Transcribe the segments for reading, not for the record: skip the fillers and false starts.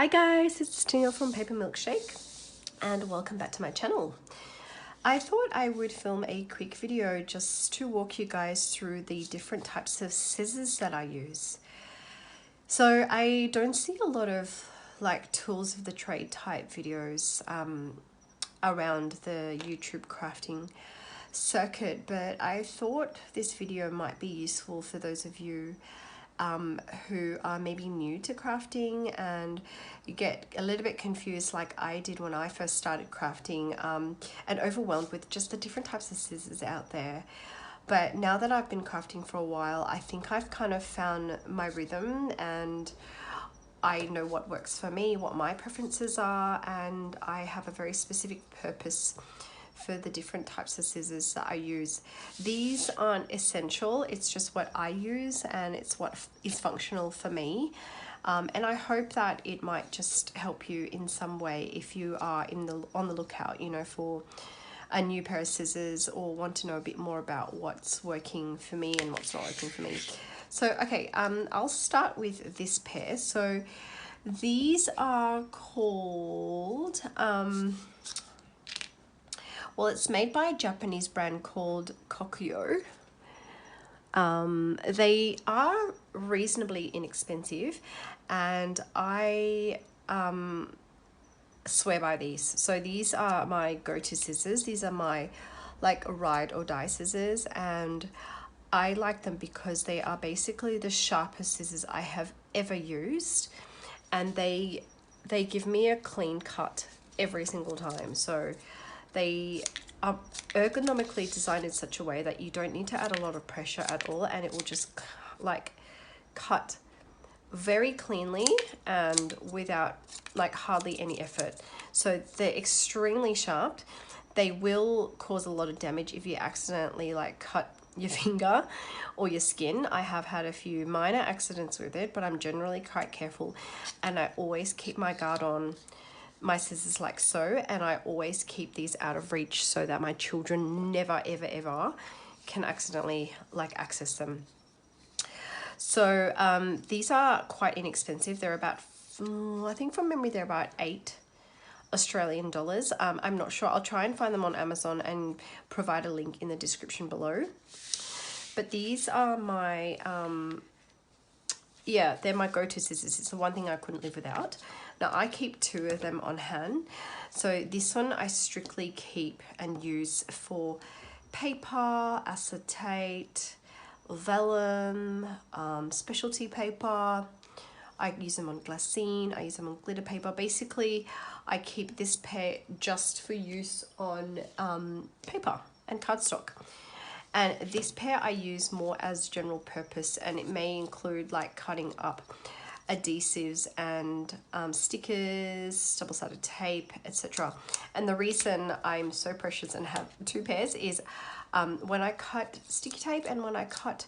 Hi guys, it's Tina from Paper Milkshake and welcome back to my channel. I thought I would film a quick video just to walk you guys through the different types of scissors that I use. So I don't see a lot of like tools of the trade type videos around the YouTube crafting circuit, but I thought this video might be useful for those of you who are maybe new to crafting and you get a little bit confused like I did when I first started crafting and overwhelmed with just the different types of scissors out there. But now that I've been crafting for a while, I think I've kind of found my rhythm and I know what works for me, what my preferences are, and I have a very specific purpose for the different types of scissors that I use. These aren't essential, it's just what I use and it's what is functional for me. And I hope that it might just help you in some way if you are on the lookout, you know, for a new pair of scissors or want to know a bit more about what's working for me and what's not working for me. So, okay, I'll start with this pair. So these are called, well, it's made by a Japanese brand called Kokuyo. They are reasonably inexpensive and I swear by these. So these are my go-to scissors. These are my like ride or die scissors and I like them because they are basically the sharpest scissors I have ever used and they give me a clean cut every single time. So they are ergonomically designed in such a way that you don't need to add a lot of pressure at all and it will just like cut very cleanly and without like hardly any effort. So they're extremely sharp. They will cause a lot of damage if you accidentally like cut your finger or your skin. I have had a few minor accidents with it, but I'm generally quite careful and I always keep my guard on my scissors like so, and I always keep these out of reach so that my children never ever ever can accidentally like access them. So these are quite inexpensive. They're about I think from memory they're about $8 Australian. I'm not sure. I'll try and find them on Amazon and provide a link in the description below. But these are my yeah, they're my go-to scissors. It's the one thing I couldn't live without. Now I keep two of them on hand. So this one I strictly keep and use for paper, acetate, vellum, specialty paper. I use them on glassine, I use them on glitter paper. Basically, I keep this pair just for use on paper and cardstock. And this pair I use more as general purpose, and it may include like cutting up adhesives and stickers, double-sided tape, etc. And the reason I'm so precious and have two pairs is when I cut sticky tape and when I cut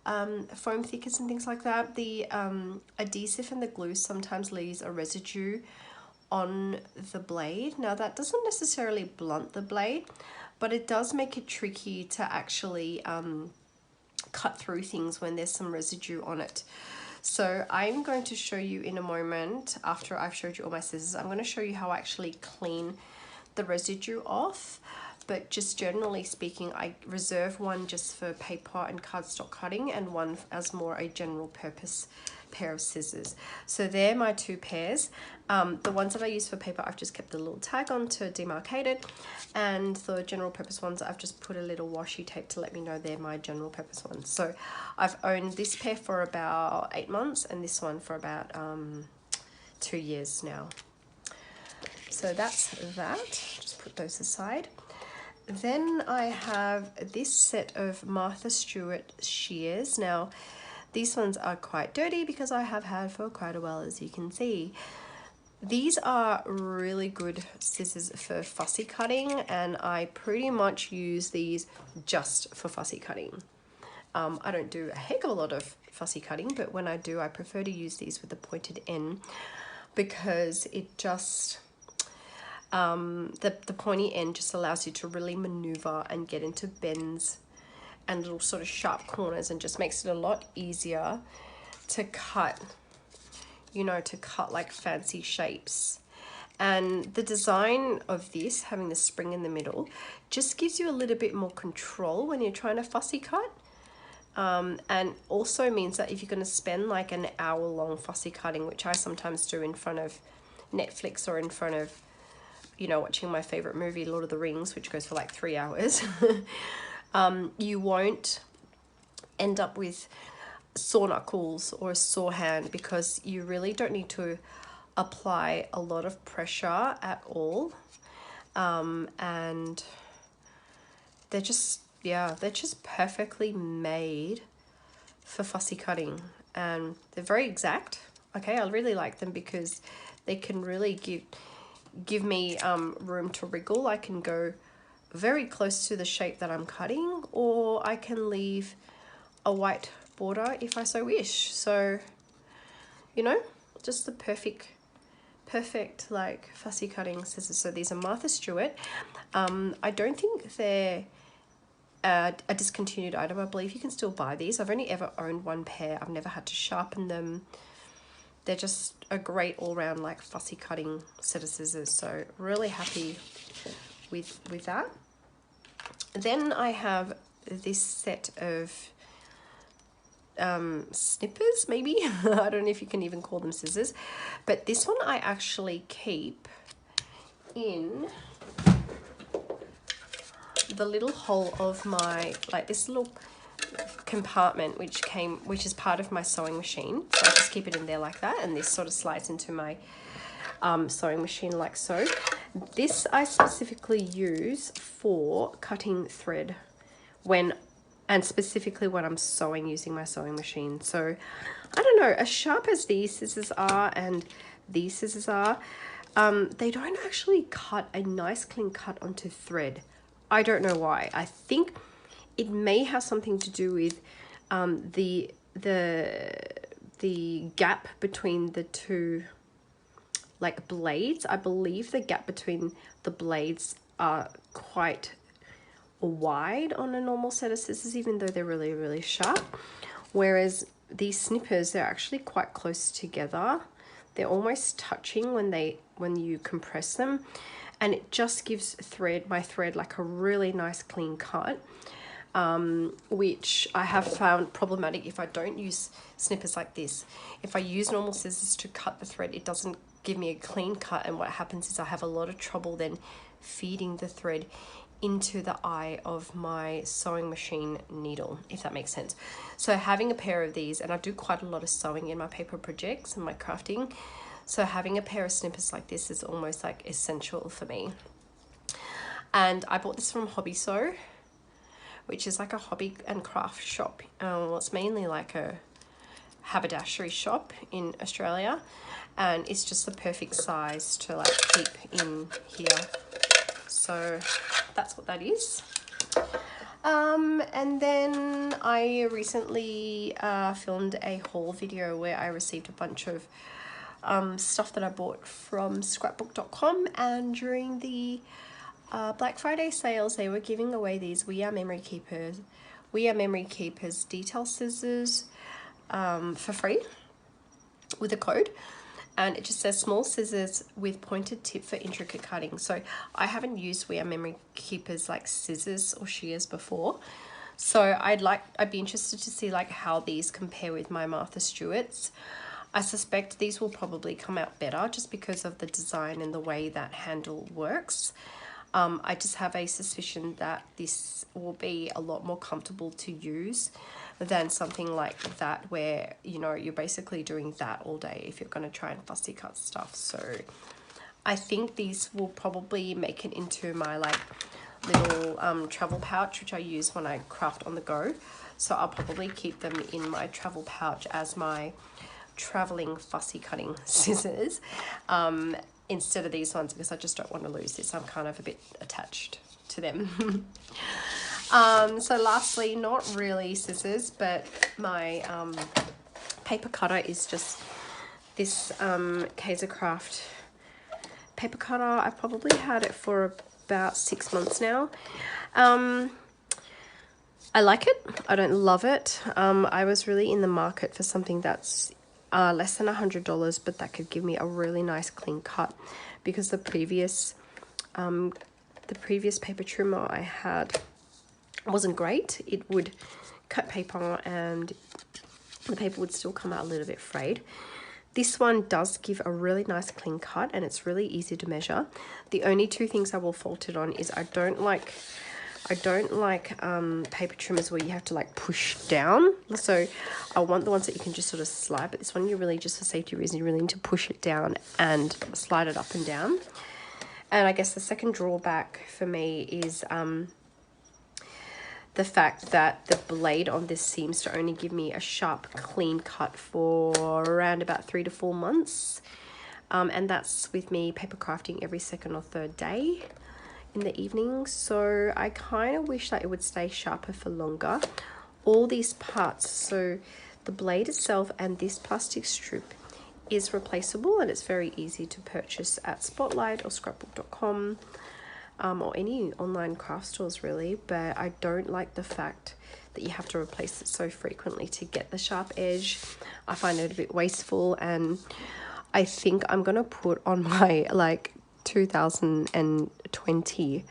foam thickers and things like that, the adhesive and the glue sometimes leaves a residue on the blade. Now that doesn't necessarily blunt the blade, but it does make it tricky to actually cut through things when there's some residue on it. So I'm going to show you in a moment, after I've showed you all my scissors, I'm going to show you how I actually clean the residue off. But just generally speaking, I reserve one just for paper and cardstock cutting and one as more a general purpose pair of scissors. So they're my two pairs. The ones that I use for paper, I've just kept a little tag on to demarcate it, and the general purpose ones, I've just put a little washi tape to let me know they're my general purpose ones. So I've owned this pair for about 8 months and this one for about 2 years now. So that's that. Just put those aside. Then I have this set of Martha Stewart shears. Now, these ones are quite dirty because I have had for quite a while, as you can see. These are really good scissors for fussy cutting, and I pretty much use these just for fussy cutting. I don't do a heck of a lot of fussy cutting, but when I do, I prefer to use these with the pointed end because it just... the pointy end just allows you to really maneuver and get into bends and little sort of sharp corners and just makes it a lot easier to cut you know, to cut like fancy shapes. And the design of this, having the spring in the middle, just gives you a little bit more control when you're trying to fussy cut. And also means that if you're going to spend like an hour-long fussy cutting, which I sometimes do in front of Netflix or in front of, you know, watching my favorite movie, Lord of the Rings, which goes for like 3 hours, you won't end up with sore knuckles or a sore hand, because you really don't need to apply a lot of pressure at all. And they're just, yeah, they're just perfectly made for fussy cutting, and they're very exact. Okay, I really like them because they can really give me room to wriggle. I can go very close to the shape that I'm cutting, or I can leave a white border if I so wish. So, you know, just the perfect like fussy cutting scissors. So these are Martha Stewart. I don't think they're a discontinued item. I believe you can still buy these. I've only ever owned one pair. I've never had to sharpen them. They're just a great all-round like fussy cutting set of scissors. So really happy with that. Then I have this set of snippers, maybe. I don't know if you can even call them scissors, but this one I actually keep in the little hole of my, like this little compartment which is part of my sewing machine. So I just keep it in there like that, and this sort of slides into my sewing machine like so. This I specifically use for cutting thread and specifically when I'm sewing using my sewing machine. So I don't know, as sharp as these scissors are and these scissors are, they don't actually cut a nice clean cut onto thread. I don't know why. I think it may have something to do with the gap between the two like blades. I believe the gap between the blades are quite wide on a normal set of scissors, even though they're really, really sharp. Whereas these snippers, they're actually quite close together. They're almost touching when you compress them, and it just gives my thread like a really nice clean cut, which I have found problematic if I don't use snippers like this. If I use normal scissors to cut the thread, it doesn't give me a clean cut, and what happens is I have a lot of trouble then feeding the thread into the eye of my sewing machine needle, if that makes sense. So having a pair of these, and I do quite a lot of sewing in my paper projects and my crafting, so having a pair of snippers like this is almost like essential for me. And I bought this from Hobby Sew, which is like a hobby and craft shop. Well, it's mainly like a haberdashery shop in Australia, and it's just the perfect size to like keep in here. So that's what that is. And then I recently filmed a haul video where I received a bunch of stuff that I bought from scrapbook.com, and during the Black Friday sales they were giving away these We Are Memory Keepers detail scissors for free with a code. And it just says small scissors with pointed tip for intricate cutting. So I haven't used We Are Memory Keepers like scissors or shears before. So I'd be interested to see like how these compare with my Martha Stewart's. I suspect these will probably come out better just because of the design and the way that handle works. I just have a suspicion that this will be a lot more comfortable to use than something like that, where, you know, you're basically doing that all day if you're going to try and fussy cut stuff. So I think these will probably make it into my like little travel pouch, which I use when I craft on the go. So I'll probably keep them in my travel pouch as my traveling fussy cutting scissors, instead of these ones, because I just don't want to lose this. I'm kind of a bit attached to them. So lastly, not really scissors, but my paper cutter is just this Kaisercraft paper cutter. I've probably had it for about 6 months now. I like it. I don't love it. I was really in the market for something that's less than $100, but that could give me a really nice clean cut, because the previous paper trimmer I had wasn't great. It would cut paper and the paper would still come out a little bit frayed. This one does give a really nice clean cut, and it's really easy to measure. The only two things I will fault it on is I don't like paper trimmers where you have to like push down. So I want the ones that you can just sort of slide, but this one you really, just for safety reasons, you really need to push it down and slide it up and down. And I guess the second drawback for me is the fact that the blade on this seems to only give me a sharp, clean cut for around about 3 to 4 months. And that's with me paper crafting every second or third day in the evening. So I kind of wish that it would stay sharper for longer. All these parts, so the blade itself and this plastic strip is replaceable, and it's very easy to purchase at Spotlight or scrapbook.com. Or any online craft stores really, but I don't like the fact that you have to replace it so frequently to get the sharp edge. I find it a bit wasteful, and I think I'm gonna put on my like 2020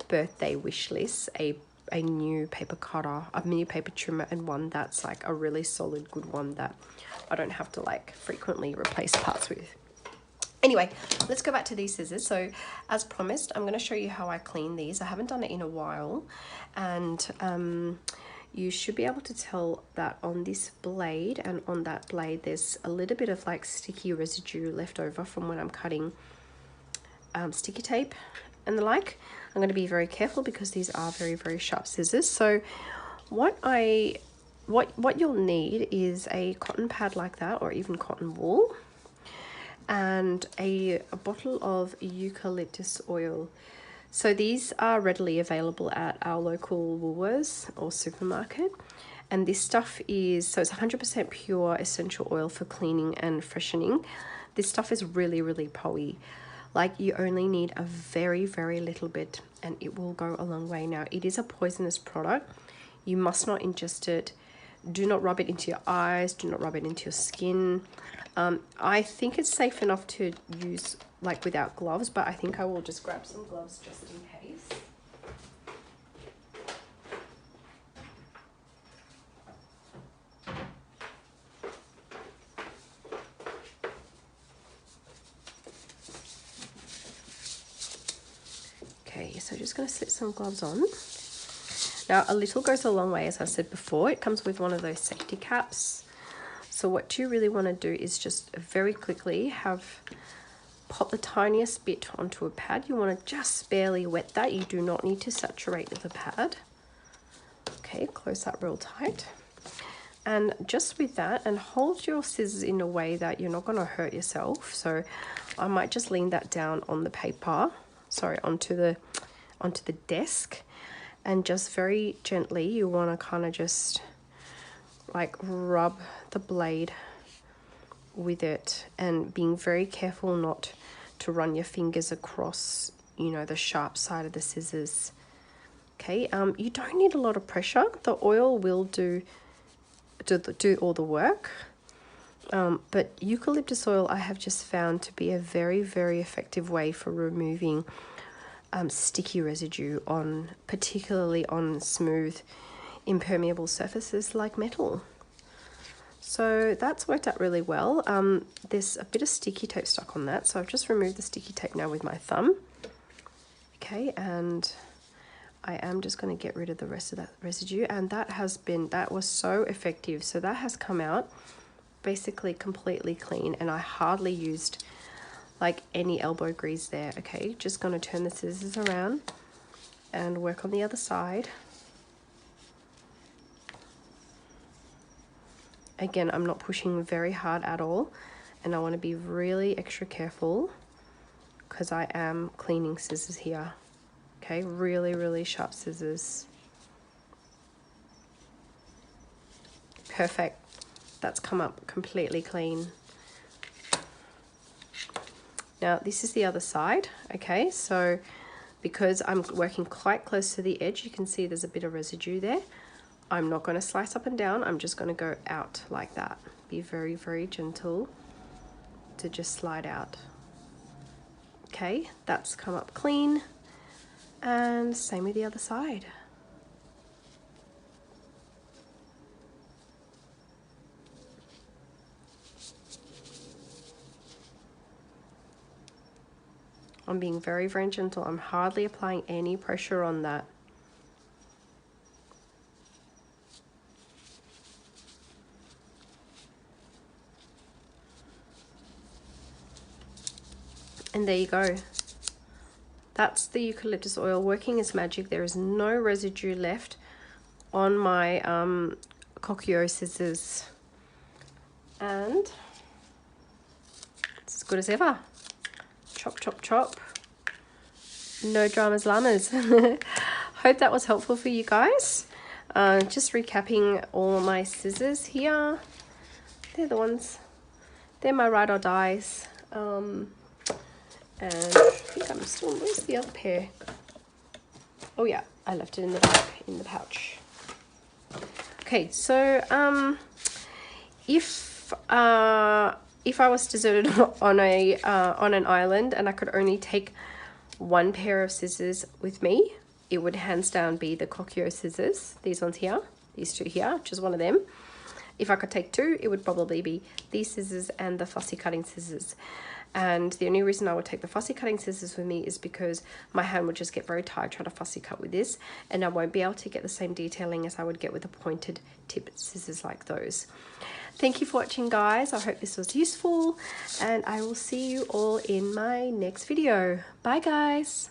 birthday wish list a new paper cutter, a new paper trimmer, and one that's like a really solid good one that I don't have to like frequently replace parts with. Anyway, let's go back to these scissors. So as promised, I'm going to show you how I clean these. I haven't done it in a while, and you should be able to tell that on this blade and on that blade there's a little bit of like sticky residue left over from when I'm cutting sticky tape and the like. I'm going to be very careful because these are very, very sharp scissors. So what you'll need is a cotton pad like that, or even cotton wool, and a bottle of eucalyptus oil. So these are readily available at our local Woolworths or supermarket, and this stuff is, so it's 100% pure essential oil for cleaning and freshening. This stuff is really, really powy. Like, you only need a very, very little bit and it will go a long way. Now, it is a poisonous product. You must not ingest it. Do not rub it into your eyes. Do not rub it into your skin. I think it's safe enough to use like without gloves, but I think I will just grab some gloves just in case. Okay, so just going to slip some gloves on. Now, a little goes a long way, as I said before. It comes with one of those safety caps. So what you really want to do is just very quickly pop the tiniest bit onto a pad. You want to just barely wet that. You do not need to saturate the pad. Okay, close that real tight. And just with that, and hold your scissors in a way that you're not going to hurt yourself. So I might just lean that down on the paper, sorry, onto the desk, and just very gently you want to kind of just like rub the blade with it, and being very careful not to run your fingers across, you know, the sharp side of the scissors. Okay, you don't need a lot of pressure. The oil will do all the work, but eucalyptus oil I have just found to be a very, very effective way for removing sticky residue on, particularly on smooth impermeable surfaces like metal. So that's worked out really well. There's a bit of sticky tape stuck on that, so I've just removed the sticky tape now with my thumb. Okay, and I am just going to get rid of the rest of that residue, and that was so effective. So that has come out basically completely clean, and I hardly used like any elbow grease there. Okay, just going to turn the scissors around and work on the other side. Again, I'm not pushing very hard at all, and I want to be really extra careful because I am cleaning scissors here. Okay, really, really sharp scissors. Perfect. That's come up completely clean. Now, this is the other side. Okay, so because I'm working quite close to the edge, you can see there's a bit of residue there. I'm not going to slice up and down. I'm just going to go out like that. be very, very gentle to just slide out. Okay, that's come up clean, and same with the other side. I'm being very, very gentle. I'm hardly applying any pressure on that. And there you go. That's the eucalyptus oil working its magic. There is no residue left on my Coquio scissors. And it's as good as ever. Chop, chop, chop. No dramas llamas. Hope that was helpful for you guys. Just recapping all my scissors here. They're the ones. They're my ride or dies. And I think I'm still, where's the other pair? Oh yeah, I left it in the back, in the pouch. Okay, so if I was deserted on an island and I could only take one pair of scissors with me, it would hands down be the Coquio scissors. These ones here, these two here, which is one of them. If I could take two, it would probably be these scissors and the fussy cutting scissors. And the only reason I would take the fussy cutting scissors with me is because my hand would just get very tired trying to fussy cut with this, and I won't be able to get the same detailing as I would get with the pointed tip scissors like those. Thank you for watching, guys. I hope this was useful, and I will see you all in my next video. Bye, guys.